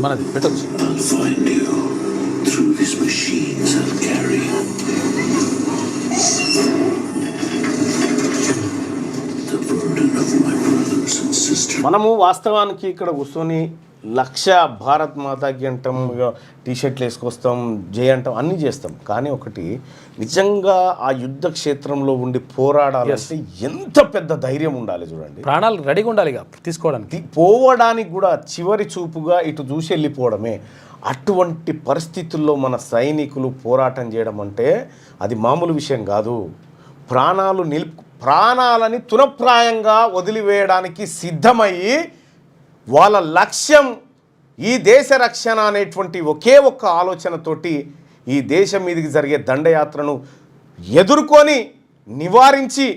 మనది పెట్టొచ్చు. I'll find you. Through these machines I'll carry the burden of my brothers and sisters. మనము వాస్తవానికి ఇక్కడ కూర్చొని లక్ష భారత్ మాతాకి అంటాం, టీషర్ట్లు వేసుకొస్తాం, జై అంటాం, అన్నీ చేస్తాం. కానీ ఒకటి నిజంగా ఆ యుద్ధ క్షేత్రంలో ఉండి పోరాడాలంటే ఎంత పెద్ద ధైర్యం ఉండాలి చూడండి. ప్రాణాలు రెడీగా ఉండాలి తీసుకోవడానికి, పోవడానికి కూడా చివరి చూపుగా ఇటు చూసి వెళ్ళిపోవడమే. అటువంటి పరిస్థితుల్లో మన సైనికులు పోరాటం చేయడం అంటే అది మామూలు విషయం కాదు. ప్రాణాలని తునప్రాయంగా వదిలివేయడానికి సిద్ధమయ్యి వాళ్ళ లక్ష్యం ఈ దేశ రక్షణ అనేటువంటి ఒకే ఒక్క ఆలోచనతోటి ఈ దేశం మీదకి జరిగే దండయాత్రను ఎదుర్కొని నివారించి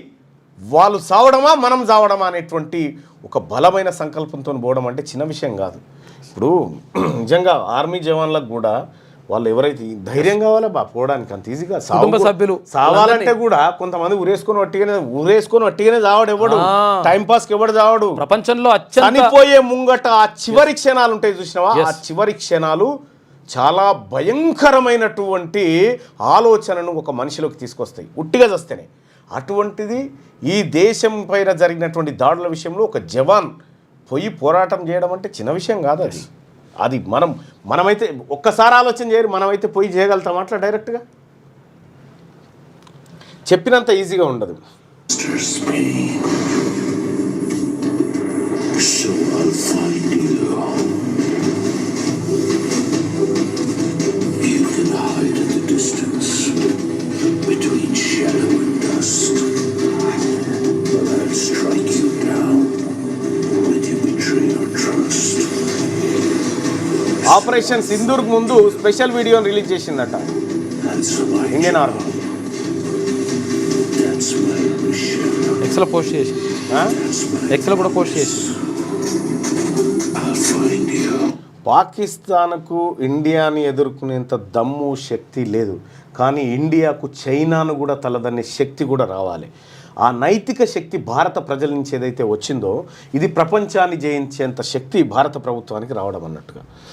వాళ్ళు సావడమా మనం సావడమా అనేటువంటి ఒక బలమైన సంకల్పంతో పోవడం అంటే చిన్న విషయం కాదు. ఇప్పుడు నిజంగా ఆర్మీ జవాన్లకు కూడా వాళ్ళు ఎవరైతే ధైర్యం కావాలా పోవడానికి అంత ఈజీగా సభ్యులు సావాలంటే కూడా కొంతమంది ఉరేసుకొని వట్టిగానే చావడు. ఎవడు టైంపాస్కి ఎవడు చావడు. ప్రపంచంలో చనిపోయే ముంగట ఆ చివరి క్షణాలు ఉంటాయి చూసినావా, ఆ చివరి క్షణాలు చాలా భయంకరమైనటువంటి ఆలోచనను ఒక మనిషిలోకి తీసుకొస్తాయి ఉట్టిగా చేస్తేనే. అటువంటిది ఈ దేశం పైన జరిగినటువంటి దాడుల విషయంలో ఒక జవాన్ పోయి పోరాటం చేయడం అంటే చిన్న విషయం కాదు. అది మనమైతే ఒక్కసారి ఆలోచన చేయరు, మనమైతే పోయి చేయగలుగుతాం అట్లా డైరెక్ట్గా. చెప్పినంత ఈజీగా ఉండదు. ఆపరేషన్ సింధూర్ ముందు స్పెషల్ వీడియోని రిలీజ్ చేసిందట ఇండియన్ ఆర్మీ. ఎక్స్లో పోస్ట్ చేసి ఎక్స్లో కూడా పోస్ట్ చేసి పాకిస్తాన్కు ఇండియాని ఎదుర్కొనేంత దమ్ము శక్తి లేదు, కానీ ఇండియాకు చైనాను కూడా తలదన్నే శక్తి కూడా రావాలి. ఆ నైతిక శక్తి భారత ప్రజల నుంచి ఏదైతే వచ్చిందో ఇది ప్రపంచాన్ని జయించేంత శక్తి భారత ప్రభుత్వానికి రావడం అన్నట్టుగా.